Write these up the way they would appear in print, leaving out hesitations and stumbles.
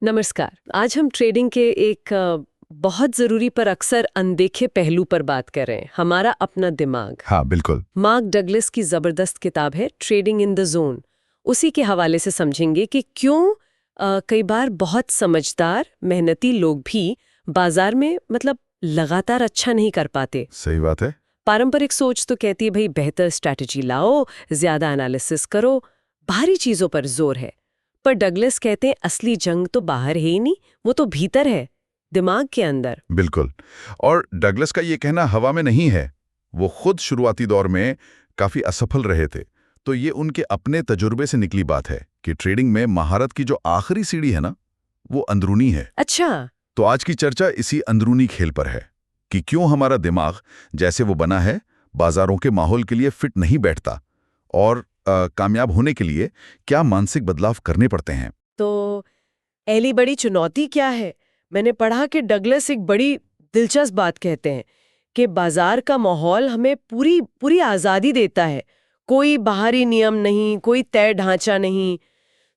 नमस्कार। आज हम ट्रेडिंग के एक बहुत ज़रूरी पर अक्सर अनदेखे पहलू पर बात कर रहे हैं, हमारा अपना दिमाग। हाँ, बिल्कुल। मार्क डगलस की ज़बरदस्त किताब है ट्रेडिंग इन द जोन। उसी के हवाले से समझेंगे कि क्यों कई बार बहुत समझदार मेहनती लोग भी बाजार में लगातार अच्छा नहीं कर पाते। सही बात है। पारंपरिक सोच तो कहती है भाई बेहतर स्ट्रैटेजी लाओ, ज़्यादा एनालिसिस करो, बाहरी चीज़ों पर जोर है। पर डगलस कहते हैं असली जंग तो बाहर है ही नहीं, वो तो भीतर है, दिमाग के अंदर। बिल्कुल। और डगलस का ये कहना हवा में नहीं है। वो खुद शुरुआती दौर में काफी असफल रहे थे। तो ये उनके अपने तजुर्बे से निकली बात है कि ट्रेडिंग में महारत की जो आखिरी सीढ़ी है ना, वो अंदरूनी है। अच्छा। तो आज की चर्चा इसी अंदरूनी खेल पर है कि क्यों हमारा दिमाग जैसे वो बना है, बाजारों के माहौल के लिए फिट नहीं बैठता और कामयाब होने के लिए क्या मानसिक बदलाव करने पड़ते हैं। तो पहली बड़ी चुनौती क्या है? मैंने पढ़ा कि डगलस एक बड़ी दिलचस्प बात कहते हैं कि बाजार का माहौल हमें पूरी पूरी आज़ादी देता है। कोई बाहरी नियम नहीं, कोई तय ढांचा नहीं।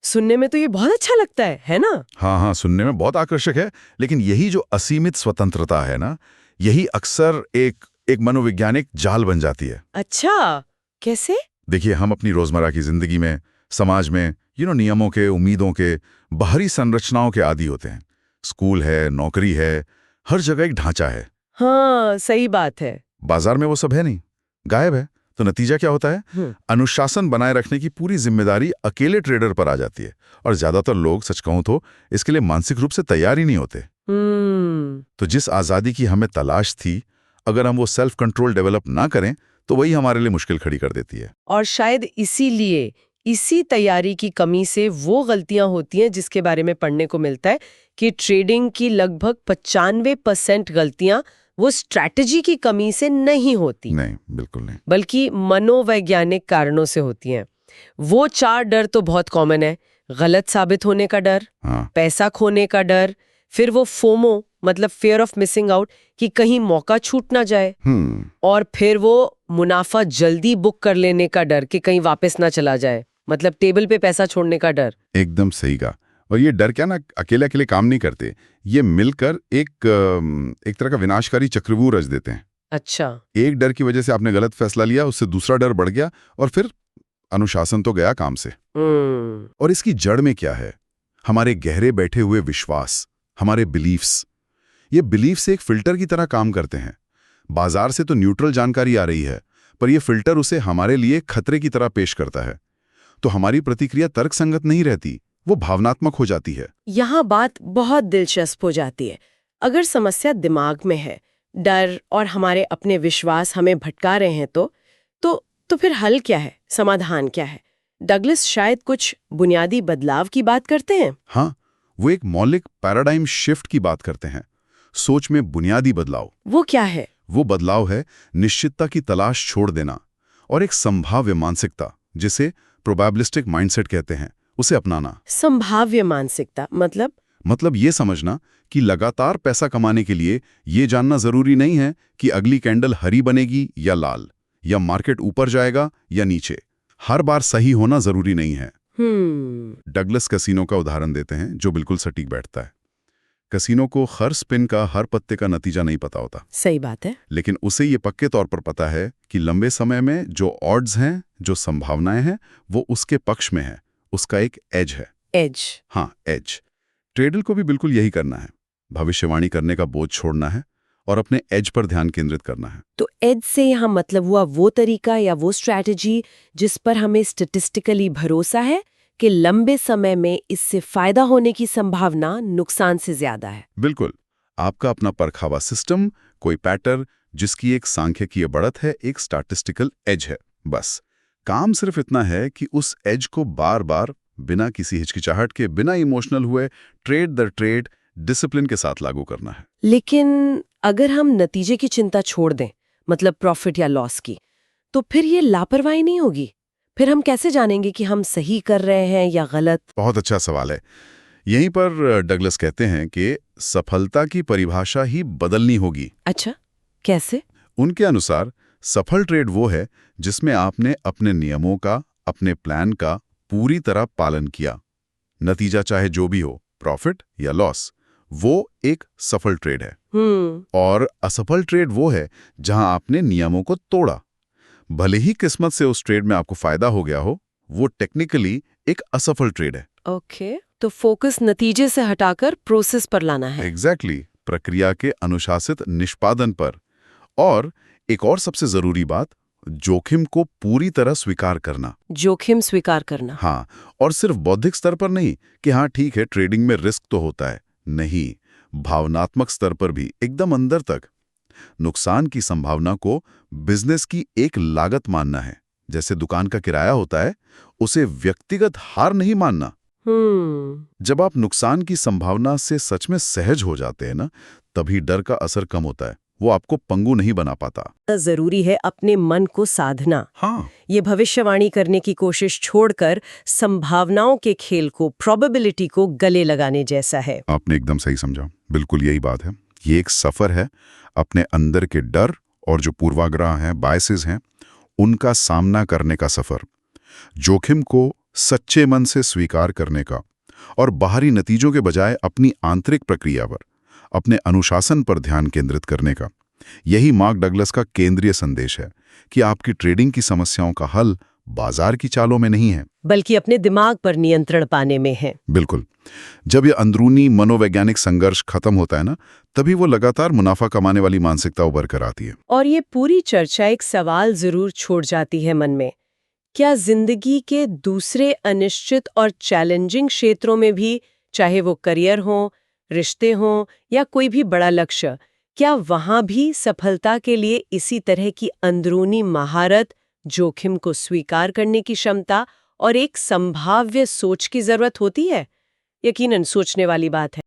सुनने में तो ये बहुत अच्छा लगता है ना? हाँ हाँ, सुनने में बहुत आकर्षक है, लेकिन यही जो असीमित स्वतंत्रता है ना, यही अक्सर एक मनोवैज्ञानिक जाल बन जाती है। अच्छा, कैसे? देखिए, हम अपनी रोजमर्रा की जिंदगी में, समाज में नियमों के, उम्मीदों के, बाहरी संरचनाओं के आदी होते हैं। स्कूल है, नौकरी है, हर जगह एक ढांचा है। हाँ, सही बात है। बाजार में वो सब है नहीं, गायब है। तो नतीजा क्या होता है? अनुशासन बनाए रखने की पूरी जिम्मेदारी अकेले ट्रेडर पर आ जाती है। और ज्यादातर लोग, सच कहूं तो, इसके लिए मानसिक रूप से तैयार ही नहीं होते। तो जिस आजादी की हमें तलाश थी, अगर हम वो सेल्फ कंट्रोल डेवलप ना करें तो वही हमारे लिए मुश्किल खड़ी कर देती है। और शायद इसीलिए इसी तैयारी की कमी से वो गलतियां होती हैं जिसके बारे में पढ़ने को मिलता है कि ट्रेडिंग की लगभग 95% गलतियां वो स्ट्रैटेजी की कमी से नहीं होती। नहीं, बिल्कुल नहीं। बल्कि मनोवैज्ञानिक कारणों से होती हैं। वो 4 डर तो बहुत कॉमन है। गलत साबित होने का डर, हाँ। पैसा खोने का डर, फिर वो फोमो मतलब फियर ऑफ मिसिंग आउट कि कहीं मौका छूट ना जाए, और फिर वो मुनाफा जल्दी बुक कर लेने का डर कि कहीं वापस ना चला जाए, मतलब टेबल पे पैसा छोड़ने का डर। एकदम सही कहा। और ये डर क्या ना, अकेले अकेले काम नहीं करते, ये मिलकर एक तरह का विनाशकारी चक्रव्यूह रच देते हैं। अच्छा। एक डर की वजह से आपने गलत फैसला लिया, उससे दूसरा डर बढ़ गया और फिर अनुशासन तो गया काम से। और इसकी जड़ में क्या है? हमारे गहरे बैठे हुए विश्वास, हमारे बिलीफ्स। ये बिलीफ्स एक फिल्टर की तरह काम करते हैं। बाजार से तो न्यूट्रल जानकारी आ रही है, पर यह फिल्टर उसे हमारे लिए खतरे की तरह पेश करता है। तो हमारी प्रतिक्रिया तर्कसंगत नहीं रहती, वो भावनात्मक हो जाती है। यहाँ बात बहुत दिलचस्प हो जाती है। अगर समस्या दिमाग में है, डर और हमारे अपने विश्वास हमें भटका रहे हैं तो फिर हल क्या है, समाधान क्या है? डगलस शायद कुछ बुनियादी बदलाव की बात करते हैं। हाँ, वो एक मौलिक पैराडाइम शिफ्ट की बात करते हैं। सोच में बुनियादी बदलाव। वो क्या है? वो बदलाव है निश्चितता की तलाश छोड़ देना और एक संभाव्य मानसिकता, जिसे प्रोबेबिलिस्टिक माइंडसेट कहते हैं, उसे अपनाना। संभाव्य मानसिकता मतलब ये समझना कि लगातार पैसा कमाने के लिए ये जानना जरूरी नहीं है कि अगली कैंडल हरी बनेगी या लाल, या मार्केट ऊपर जाएगा या नीचे। हर बार सही होना जरूरी नहीं है। डगलस कैसीनो का उदाहरण देते हैं जो बिल्कुल सटीक बैठता है। कैसीनो को हर स्पिन का, हर पत्ते का नतीजा नहीं पता होता। सही बात है। लेकिन उसे ये पक्के तौर पर पता है कि लंबे समय में जो ऑड्स हैं, जो संभावनाएं हैं, वो उसके पक्ष में है। उसका एक एज है। एज? हाँ, एज। ट्रेडर को भी बिल्कुल यही करना है। भविष्यवाणी करने का बोझ छोड़ना है और अपने एज पर ध्यान केंद्रित करना है। तो एज से यहाँ मतलब हुआ वो तरीका या वो स्ट्रैटेजी जिस पर हमें स्टैटिस्टिकली भरोसा है कि लंबे समय में इससे फायदा होने की संभावना नुकसान से ज्यादा है। बिल्कुल। आपका अपना परखा हुआ सिस्टम, कोई पैटर्न जिसकी एक सांख्यिकीय बढ़त है, एक स्टैटिस्टिकल एज है। बस काम सिर्फ इतना है कि उस एज को बार बार, बिना किसी हिचकिचाहट के, बिना इमोशनल हुए, ट्रेड दर ट्रेड डिसिप्लिन के साथ लागू करना है। लेकिन अगर हम नतीजे की चिंता छोड़ दें, मतलब प्रॉफिट या लॉस की, तो फिर ये लापरवाही नहीं होगी? फिर हम कैसे जानेंगे कि हम सही कर रहे हैं या गलत? बहुत अच्छा सवाल है। यहीं पर डगलस कहते हैं कि सफलता की परिभाषा ही बदलनी होगी। अच्छा, कैसे? उनके अनुसार सफल ट्रेड वो है जिसमें आपने अपने नियमों का, अपने प्लान का पूरी तरह पालन किया। नतीजा चाहे जो भी हो, प्रॉफिट या लॉस, वो एक सफल ट्रेड है। और असफल ट्रेड वो है जहां आपने नियमों को तोड़ा। भले ही किस्मत से उस ट्रेड में आपको फायदा हो गया हो, वो टेक्निकली एक असफल ट्रेड है। ओके, तो फोकस नतीजे से हटाकर प्रोसेस पर लाना है। एग्जैक्टली, प्रक्रिया के अनुशासित निष्पादन पर। और एक और सबसे जरूरी बात, जोखिम को पूरी तरह स्वीकार करना। जोखिम स्वीकार करना। हाँ, और सिर्फ बौद्धिक स्तर पर नहीं कि हाँ ठीक है ट्रेडिंग में रिस्क तो होता है, नहीं, भावनात्मक स्तर पर भी, एकदम अंदर तक। नुकसान की संभावना को बिजनेस की एक लागत मानना है। जैसे दुकान का किराया होता है, उसे व्यक्तिगत हार नहीं मानना। जब आप नुकसान की संभावना से सच में सहज हो जाते हैं ना, तभी डर का असर कम होता है, वो आपको पंगु नहीं बना पाता। जरूरी है अपने मन को साधना। हाँ, ये भविष्यवाणी करने की कोशिश छोड़कर संभावनाओं के खेल को, प्रोबेबिलिटी को गले लगाने जैसा है। आपने एकदम सही समझा, बिल्कुल यही बात है। ये एक सफर है अपने अंदर के डर और जो पूर्वाग्रह हैं, बायसेस हैं, उनका सामना करने का सफर। जोखिम को सच्चे मन से स्वीकार करने का और बाहरी नतीजों के बजाय अपनी आंतरिक प्रक्रिया पर, अपने अनुशासन पर ध्यान केंद्रित करने का। यही मार्क डगलस का केंद्रीय संदेश है कि आपकी ट्रेडिंग की समस्याओं का हल बाजार की चालों में नहीं है, बल्कि अपने दिमाग पर नियंत्रण पाने में है। बिल्कुल। जब ये अंदरूनी मनोवैज्ञानिक संघर्ष खत्म होता है ना, तभी वो लगातार मुनाफा कमाने वाली मानसिकता उभर कर आती है। और ये पूरी चर्चा एक सवाल जरूर छोड़ जाती है मन में, क्या जिंदगी के दूसरे अनिश्चित और चैलेंजिंग क्षेत्रों में भी, चाहे वो करियर हो, रिश्ते हों या कोई भी बड़ा लक्ष्य, क्या वहां भी सफलता के लिए इसी तरह की अंदरूनी महारत, जोखिम को स्वीकार करने की क्षमता और एक संभाव्य सोच की जरूरत होती है? यकीनन सोचने वाली बात है।